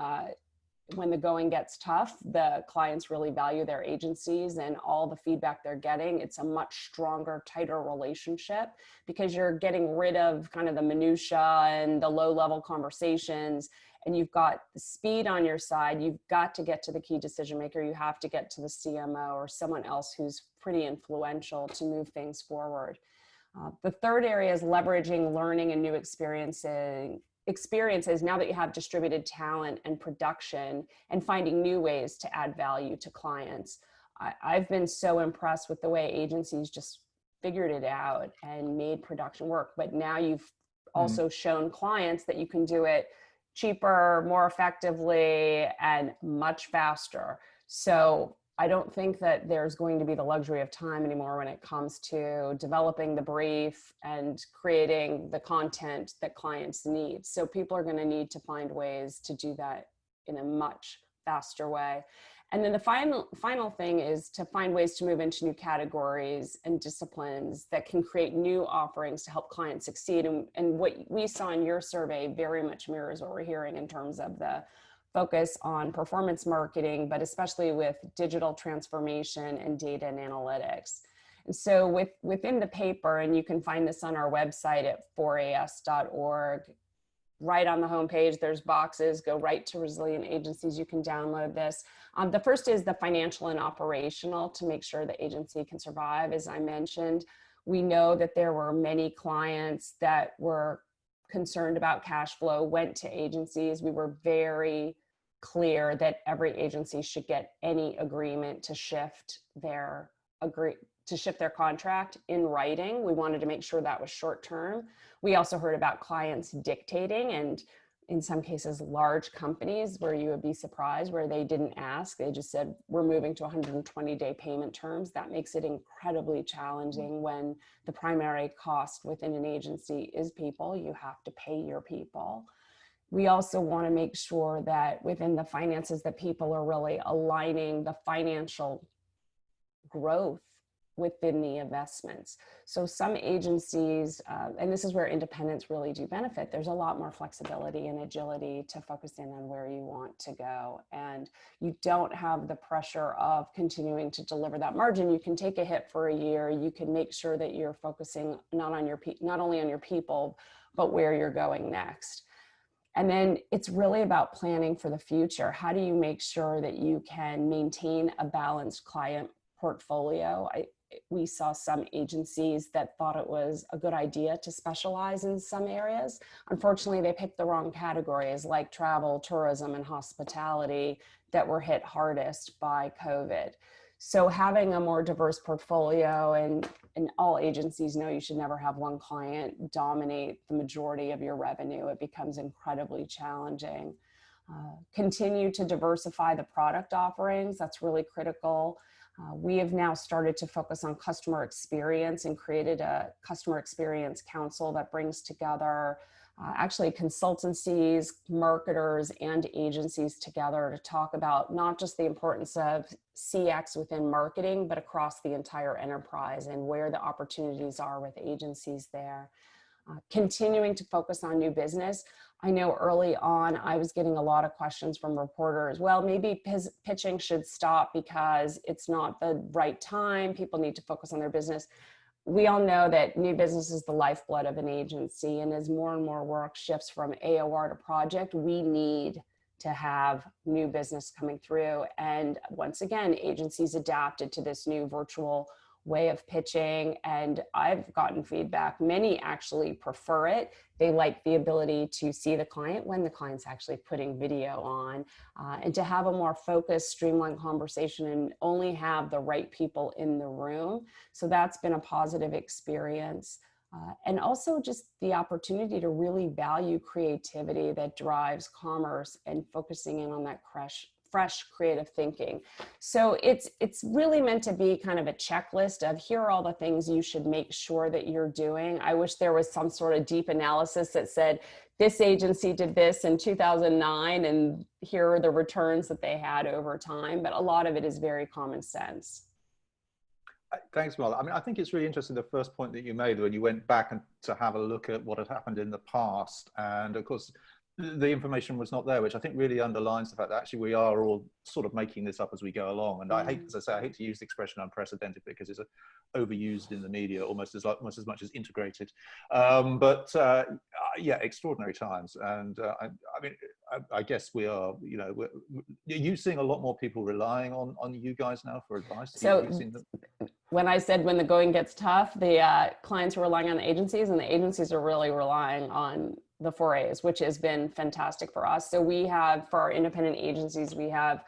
when the going gets tough, the clients really value their agencies and all the feedback they're getting. It's a much stronger, tighter relationship, because you're getting rid of kind of the minutia and the low-level conversations, and you've got the speed on your side. You've got to get to the key decision maker. You have to get to the CMO or someone else who's pretty influential to move things forward. The third area is leveraging learning and new experiences now that you have distributed talent and production, and finding new ways to add value to clients. I've been so impressed with the way agencies just figured it out and made production work. But now you've also shown clients that you can do it cheaper, more effectively, and much faster. So I don't think that there's going to be the luxury of time anymore when it comes to developing the brief and creating the content that clients need. So people are going to need to find ways to do that in a much faster way. And then the final thing is to find ways to move into new categories and disciplines that can create new offerings to help clients succeed. And what we saw in your survey very much mirrors what we're hearing in terms of the focus on performance marketing, but especially with digital transformation and data and analytics. And so within the paper, and you can find this on our website at 4as.org, right on the homepage, there's boxes, go right to resilient agencies, you can download this. The first is the financial and operational to make sure the agency can survive. As I mentioned, we know that there were many clients that were concerned about cash flow, went to agencies. We were very clear that every agency should get any agreement to shift their contract in writing. We wanted to make sure that was short term. We also heard about clients dictating, and in some cases large companies where you would be surprised where they didn't ask. They just said, we're moving to 120-day payment terms. That makes it incredibly challenging when the primary cost within an agency is people. You have to pay your people. We also want to make sure that within the finances that people are really aligning the financial growth within the investments. So some agencies, and this is where independents really do benefit, there's a lot more flexibility and agility to focus in on where you want to go. And you don't have the pressure of continuing to deliver that margin. You can take a hit for a year. You can make sure that you're focusing not only on your people, but where you're going next. And then it's really about planning for the future. How do you make sure that you can maintain a balanced client portfolio? We saw some agencies that thought it was a good idea to specialize in some areas. Unfortunately, they picked the wrong categories like travel, tourism, and hospitality that were hit hardest by COVID. So having a more diverse portfolio, and all agencies know you should never have one client dominate the majority of your revenue. It becomes incredibly challenging. Continue to diversify the product offerings. That's really critical. We have now started to focus on customer experience and created a customer experience council that brings together actually consultancies, marketers, and agencies together to talk about not just the importance of CX within marketing, but across the entire enterprise and where the opportunities are with agencies there. Continuing to focus on new business. I know early on I was getting a lot of questions from reporters. Well, maybe pitching should stop because it's not the right time. People need to focus on their business. We all know that new business is the lifeblood of an agency, and as more and more work shifts from AOR to project, we need to have new business coming through. And once again, agencies adapted to this new virtual way of pitching, and I've gotten feedback. Many actually prefer it. They like the ability to see the client when the client's actually putting video on, and to have a more focused, streamlined conversation and only have the right people in the room. So that's been a positive experience. And also just the opportunity to really value creativity that drives commerce and focusing in on that fresh creative thinking. So it's really meant to be kind of a checklist of here are all the things you should make sure that you're doing. I wish there was some sort of deep analysis that said this agency did this in 2009 and here are the returns that they had over time, but a lot of it is very common sense. Thanks, Marla. I mean, I think it's really interesting, the first point that you made when you went back and to have a look at what had happened in the past. And of course, the information was not there, which I think really underlines the fact that actually we are all sort of making this up as we go along. And I hate, as I say, I hate to use the expression unprecedented because it's overused in the media almost as much as integrated. Yeah, extraordinary times. And I mean, I guess we are, you know, are you seeing a lot more people relying on you guys now for advice? So when I said when the going gets tough, the clients are relying on the agencies, and the agencies are really relying on the 4As, which has been fantastic for us. So we have, for our independent agencies, we have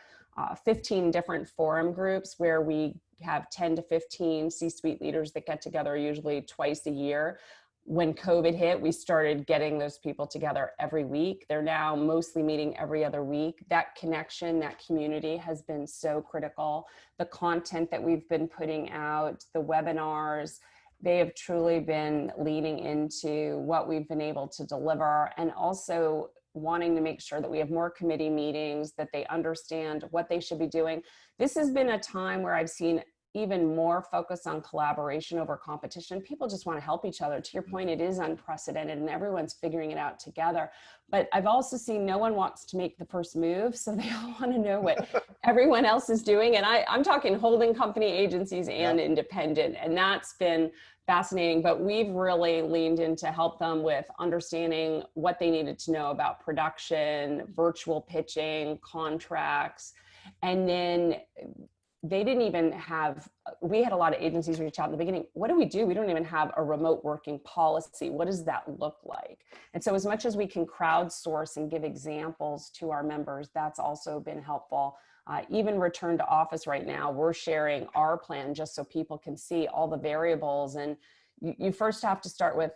15 different forum groups where we have 10 to 15 C-suite leaders that get together usually twice a year. When COVID hit, we started getting those people together every week. They're now mostly meeting every other week. That connection, that community has been so critical. The content that we've been putting out, the webinars, they have truly been leaning into what we've been able to deliver, and also wanting to make sure that we have more committee meetings, that they understand what they should be doing. This has been a time where I've seen even more focus on collaboration over competition. People just want to help each other. To your point, it is unprecedented and everyone's figuring it out together. But I've also seen no one wants to make the first move. So they all want to know what everyone else is doing. And I'm talking holding company, agencies, and independent. And that's been fascinating. But we've really leaned in to help them with understanding what they needed to know about production, virtual pitching, contracts. And then they didn't even have, we had a lot of agencies reach out in the beginning. What do? We don't even have a remote working policy. What does that look like? And so as much as we can crowdsource and give examples to our members, that's also been helpful. Even return to office right now, we're sharing our plan just so people can see all the variables. And you first have to start with,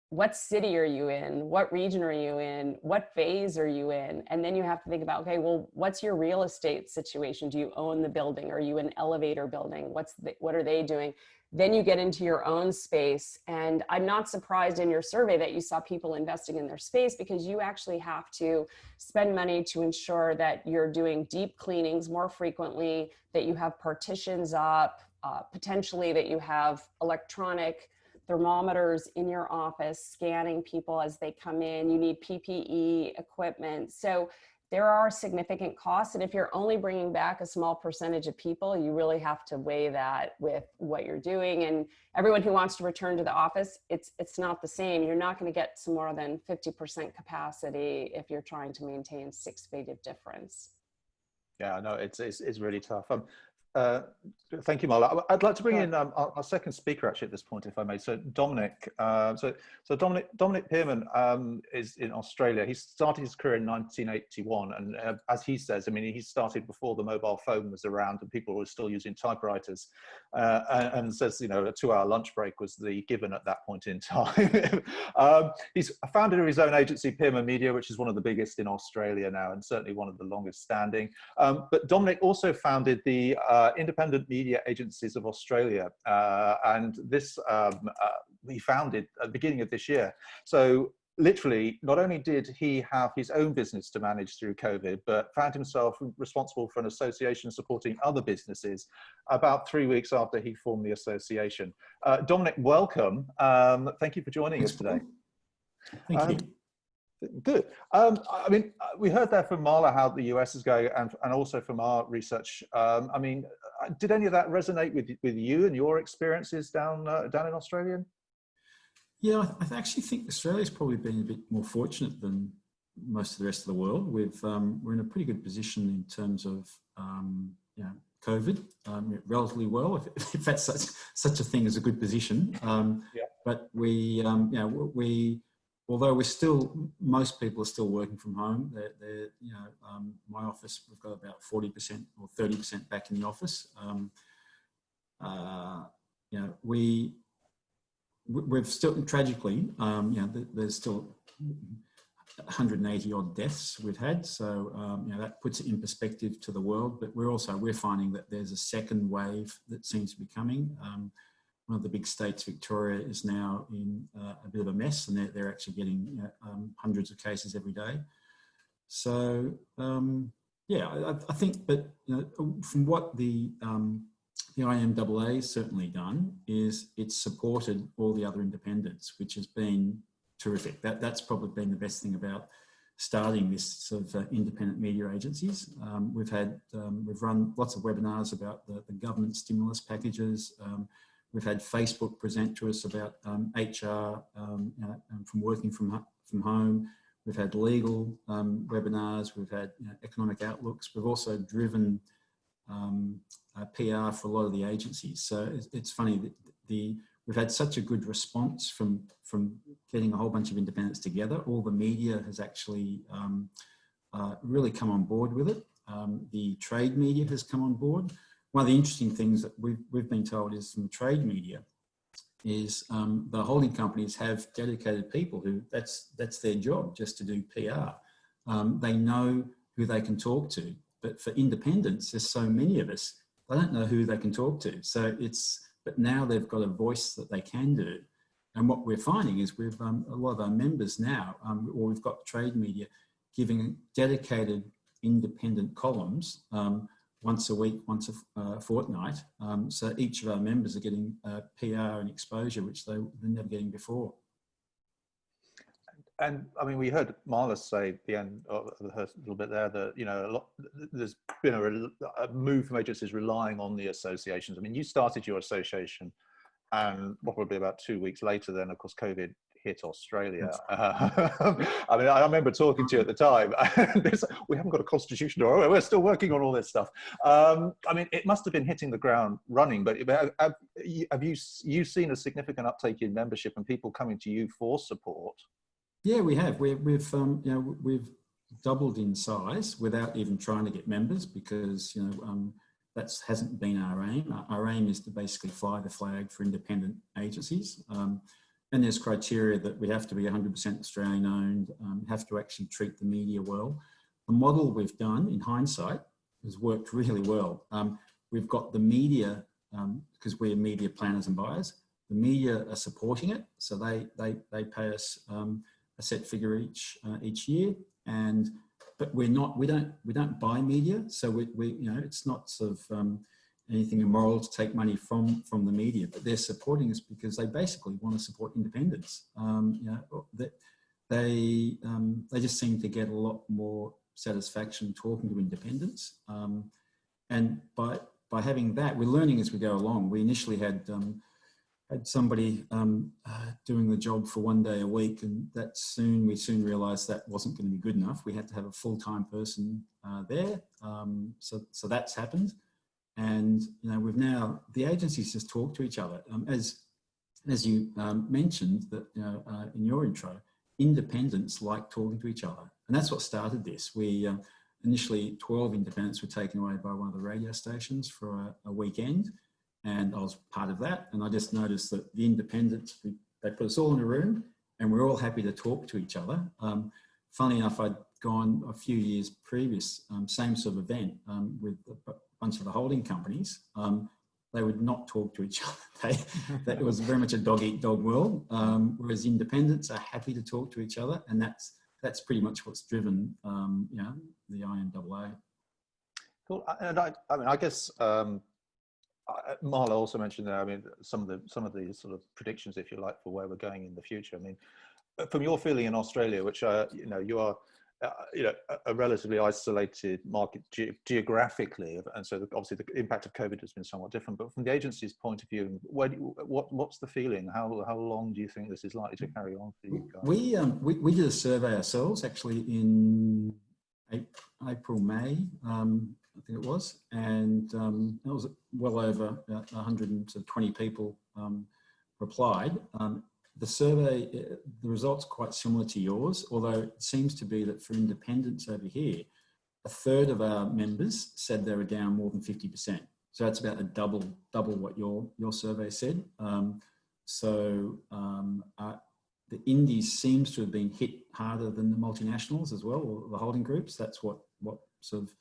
what city are you in? What region are you in? What phase are you in? And then you have to think about, okay, well, what's your real estate situation? Do you own the building? Are you an elevator building? What are they doing? Then you get into your own space. And I'm not surprised in your survey that you saw people investing in their space, because you actually have to spend money to ensure that you're doing deep cleanings more frequently, that you have partitions up, potentially that you have electronic thermometers in your office scanning people as they come in. You need PPE equipment. So there are significant costs. And if you're only bringing back a small percentage of people, you really have to weigh that with what you're doing. And everyone who wants to return to the office, it's not the same. You're not going to get to more than 50% capacity if you're trying to maintain 6-figure difference. Yeah, no, it's really tough. Thank you, Marla. I'd like to bring in our second speaker actually at this point, if I may. So Dominic, Dominic Pearman is in Australia. He started his career in 1981, and as he says, I mean, he started before the mobile phone was around and people were still using typewriters, and says, you know, a 2-hour lunch break was the given at that point in time. He's a founder of his own agency, Pearman Media, which is one of the biggest in Australia now, and certainly one of the longest standing. But Dominic also founded the Independent Media Agencies of Australia, and this he founded at the beginning of this year. So literally, not only did he have his own business to manage through COVID, but found himself responsible for an association supporting other businesses about 3 weeks after he formed the association. Dominic, welcome. Thank you for joining us today. Thank you. Good. I mean, we heard there from Marla how the US is going, and also from our research. I mean, did any of that resonate with you and your experiences down in Australia? Yeah, I actually think Australia's probably been a bit more fortunate than most of the rest of the world. We're in a pretty good position in terms of you know, COVID, relatively well, if that's such a thing as a good position. But you know, although most people are still working from home. They're you know, my office, we've got about 40% or 30% back in the office. You know, we've still, tragically, you know, there's still 180 odd deaths we've had. So, you know, that puts it in perspective to the world, but we're finding that there's a second wave that seems to be coming. One of the big states, Victoria, is now in a bit of a mess, and they're actually getting, you know, hundreds of cases every day. So, yeah, I think, but you know, from what the IMAA has certainly done is it's supported all the other independents, which has been terrific. That's probably been the best thing about starting this sort of independent media agencies. We've run lots of webinars about the government stimulus packages. We've had Facebook present to us about HR from working from home. We've had legal webinars. We've had, you know, economic outlooks. We've also driven PR for a lot of the agencies. So it's funny that we've had such a good response from getting a whole bunch of independents together. All the media has actually really come on board with it. The trade media has come on board. One of the interesting things that we've been told is from trade media is the holding companies have dedicated people who that's their job, just to do PR. They know who they can talk to, but for independents, there's so many of us, they don't know who they can talk to. So but now they've got a voice that they can do. And what we're finding is we've a lot of our members now, or we've got trade media giving dedicated independent columns once a week, once a fortnight. So each of our members are getting PR and exposure, which they're never getting before. And I mean, we heard Marla say at the end of her little bit there that, you know, there's been a move from agencies relying on the associations. I mean, you started your association, and probably about 2 weeks later, then of course COVID hit Australia. I mean, I remember talking to you at the time. And we haven't got a constitution, or we're still working on all this stuff. I mean, it must have been hitting the ground running. But have you seen a significant uptake in membership and people coming to you for support? Yeah, we have. We've doubled in size without even trying to get members, because that hasn't been our aim. Our aim is to basically fly the flag for independent agencies. And there's criteria that we have to be 100% Australian owned, have to actually treat the media well. The model we've done, in hindsight, has worked really well. We've got the media, because we're media planners and buyers. The media are supporting it, so they pay us a set figure each year, but we don't buy media, so we it's not sort of anything immoral to take money from the media, but they're supporting us because they basically want to support independence. They just seem to get a lot more satisfaction talking to independents, and by having that, we're learning as we go along. We initially had somebody doing the job for 1 day a week, and we soon realised that wasn't going to be good enough. We had to have a full-time person there, so that's happened. And we've now, the agencies just talk to each other. As you mentioned that in your intro, independents like talking to each other, and that's what started this. We initially 12 independents were taken away by one of the radio stations for a weekend. And I was part of that. And I just noticed that the independents, they put us all in a room and we're all happy to talk to each other. Funnily enough, I'd gone a few years previous, same sort of event with a bunch of the holding companies. They would not talk to each other. It was very much a dog-eat-dog world, whereas independents are happy to talk to each other. And that's pretty much what's driven the IMAA. Cool. And I guess Marla also mentioned there, I mean, some of the sort of predictions, if you like, for where we're going in the future. I mean, from your feeling in Australia, which you are a relatively isolated market geographically, and so obviously the impact of COVID has been somewhat different. But from the agency's point of view, what's the feeling? How long do you think this is likely to carry on for you guys? We did a survey ourselves actually in April, May. I think it was, and it was well over 120 people replied. The survey, the results are quite similar to yours, although it seems to be that for independents over here, a third of our members said they were down more than 50%. So that's about a double what your survey said. The indies seems to have been hit harder than the multinationals as well, or the holding groups. That's what sort of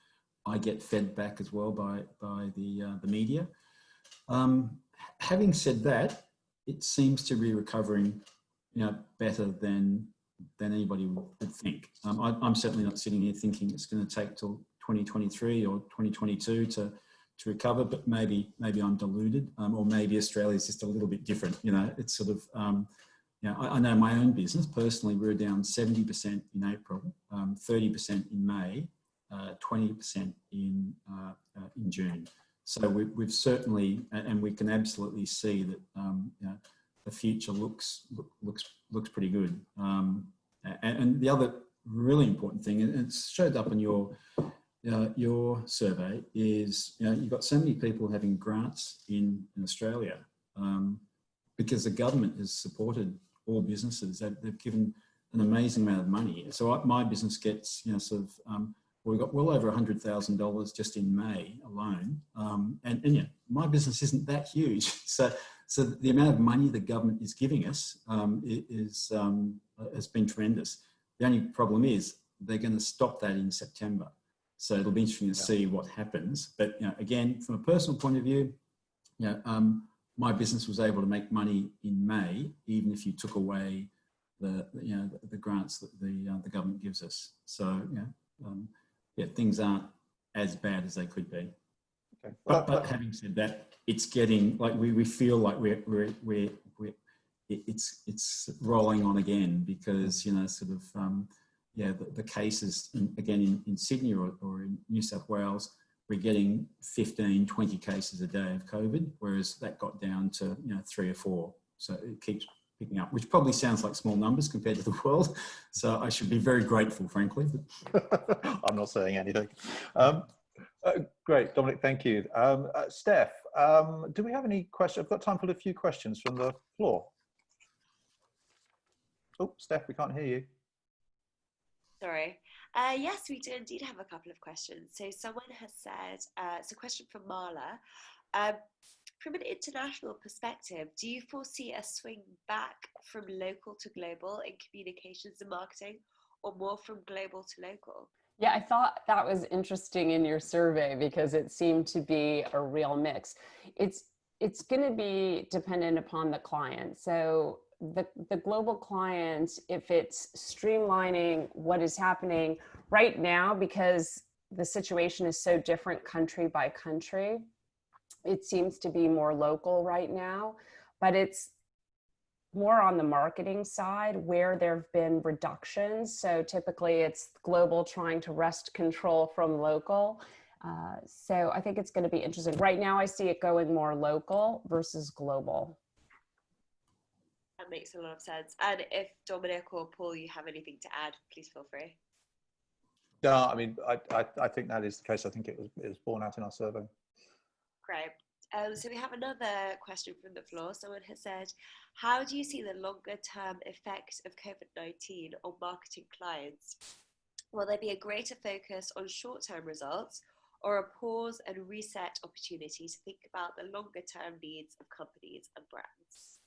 I get fed back as well by the media. Having said that, it seems to be recovering, better than anybody would think. I'm certainly not sitting here thinking it's going to take till 2023 or 2022 to recover, but maybe I'm deluded, or maybe Australia's just a little bit different. It's sort of, I know my own business personally, we were down 70% in April, 30% in May, 20% in June. So we've certainly, and we can absolutely see that the future looks pretty good. And the other really important thing, and it showed up in your survey, is you've got so many people having grants in Australia because the government has supported all businesses. They've given an amazing amount of money. So my business gets we got well over $100,000 just in May alone, and my business isn't that huge. So the amount of money the government is giving us has been tremendous. The only problem is they're going to stop that in September. So it'll be interesting to see what happens. But again, from a personal point of view, my business was able to make money in May, even if you took away the grants that the government gives us. So things aren't as bad as they could be. Okay. But having said that, it's getting like we feel like it's rolling on again, because sort of the cases in Sydney or in New South Wales, we're getting 15, 20 cases a day of COVID, whereas that got down to 3 or 4. So it keeps picking up, which probably sounds like small numbers compared to the world. So I should be very grateful, frankly. I'm not saying anything. Great, Dominic, thank you. Steph, do we have any questions? I've got time for a few questions from the floor. Oh, Steph, we can't hear you. Sorry. Yes, we do indeed have a couple of questions. So someone has said, it's a question from Marla. From an international perspective, do you foresee a swing back from local to global in communications and marketing, or more from global to local? Yeah, I thought that was interesting in your survey, because it seemed to be a real mix. It's going to be dependent upon the client. So the global client, if it's streamlining what is happening right now, because the situation is so different country by country, it seems to be more local right now, but it's more on the marketing side where there have been reductions. So typically it's global trying to wrest control from local. So I think it's going to be interesting. Right now I see it going more local versus global. That makes a lot of sense. And if Dominic or Paul, you have anything to add, please feel free. No, I mean, I think that is the case. I think it was borne out in our survey. Great. So we have another question from the floor. Someone has said, how do you see the longer term effects of COVID-19 on marketing clients? Will there be a greater focus on short-term results, or a pause and reset opportunity to think about the longer term needs of companies and brands?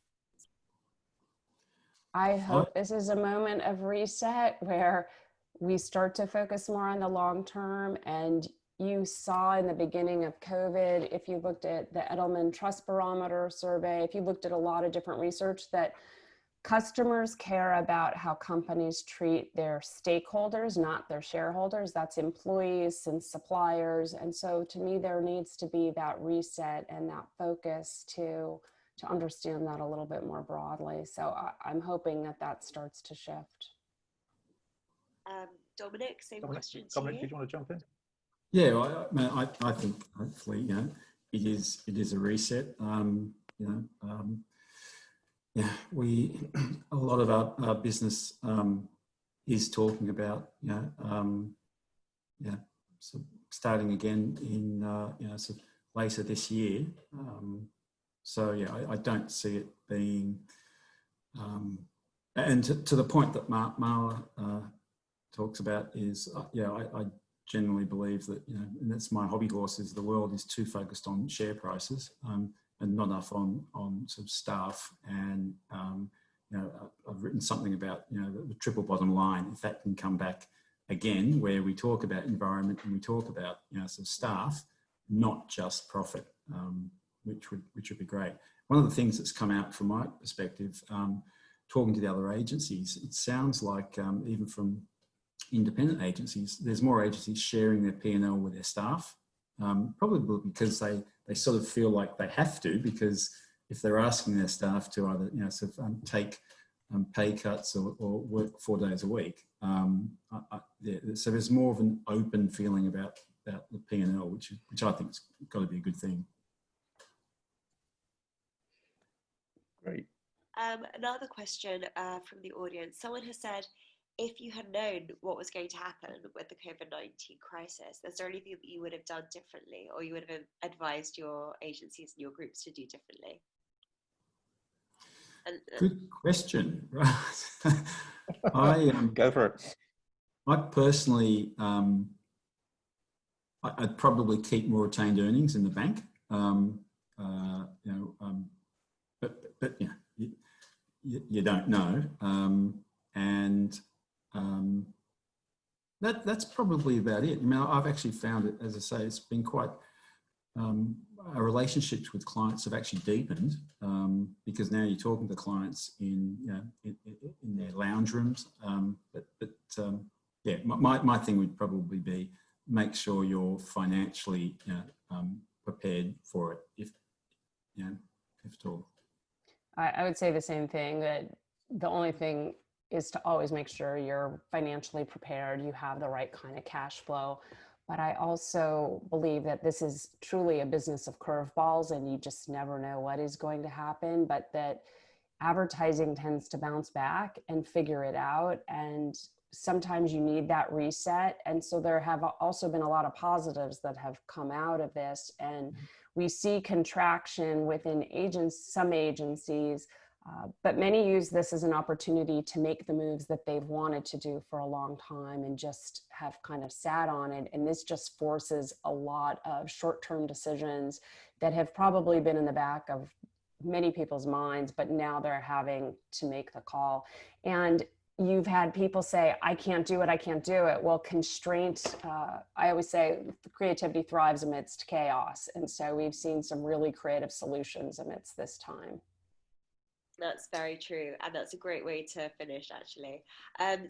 I hope this is a moment of reset where we start to focus more on the long term. And you saw in the beginning of COVID, if you looked at the Edelman Trust Barometer survey, if you looked at a lot of different research, that customers care about how companies treat their stakeholders, not their shareholders. That's employees and suppliers. And so to me, there needs to be that reset and that focus to understand that a little bit more broadly. So I'm hoping that starts to shift. Dominic, same question to Dominic, you. did you want to jump in? Yeah, I think hopefully, it is a reset. A lot of our business is talking about, so starting again in, sort of later this year. So yeah, I don't see it being, and to the point that Marla talks about is, I generally believe that, and that's my hobby horse, is the world is too focused on share prices and not enough on sort of staff. And, I've written something about, the triple bottom line, if that can come back again, where we talk about environment and we talk about, sort of staff, not just profit, which would be great. One of the things that's come out from my perspective, talking to the other agencies, it sounds like even from independent agencies, there's more agencies sharing their P&L with their staff, probably because they sort of feel like they have to, because if they're asking their staff to either sort of take pay cuts or work 4 days a week, so there's more of an open feeling about the P&L, which I think has got to be a good thing. Great. Another question from the audience. Someone has said, if you had known what was going to happen with the COVID-19 crisis, is there anything that you would have done differently, or you would have advised your agencies and your groups to do differently? Good question. Go for it. I personally, I'd probably keep more retained earnings in the bank. But you don't know, and that's probably about it. I mean, I've actually found it, as I say, it's been quite. Our relationships with clients have actually deepened because now you're talking to clients in their lounge rooms. My thing would probably be make sure you're financially prepared for it, if at all. I would say the same thing, that the only thing is to always make sure you're financially prepared, you have the right kind of cash flow. But I also believe that this is truly a business of curveballs, and you just never know what is going to happen, but that advertising tends to bounce back and figure it out. And sometimes you need that reset. And so there have also been a lot of positives that have come out of this. And we see contraction within some agencies, but many use this as an opportunity to make the moves that they've wanted to do for a long time and just have kind of sat on it. And this just forces a lot of short-term decisions that have probably been in the back of many people's minds, but now they're having to make the call. And you've had people say, I can't do it, I can't do it. Well, constraint, I always say creativity thrives amidst chaos. And so we've seen some really creative solutions amidst this time. That's very true, and that's a great way to finish, actually.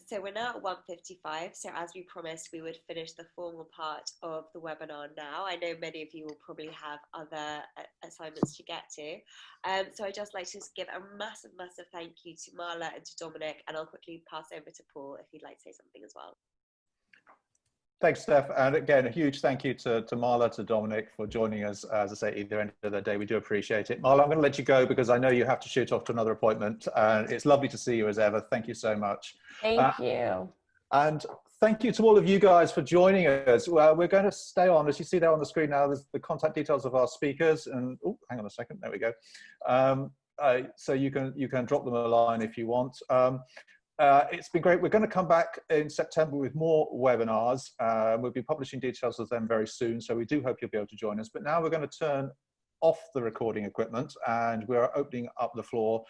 So we're now at 1:55, so as we promised, we would finish the formal part of the webinar now. I know many of you will probably have other assignments to get to, so I'd just like to give a massive thank you to Marla and to Dominic, and I'll quickly pass over to Paul if he'd like to say something as well. Thanks, Steph. And again, a huge thank you to Marla, to Dominic for joining us, as I say, either end of the day. We do appreciate it. Marla, I'm going to let you go because I know you have to shoot off to another appointment. And it's lovely to see you as ever. Thank you so much. Thank you. And thank you to all of you guys for joining us. Well, we're going to stay on. As you see there on the screen now, there's the contact details of our speakers. And oh, hang on a second. There we go. So you can drop them a line if you want. It's been great. We're going to come back in September with more webinars. We'll be publishing details of them very soon, so we do hope you'll be able to join us. But now we're going to turn off the recording equipment and we're opening up the floor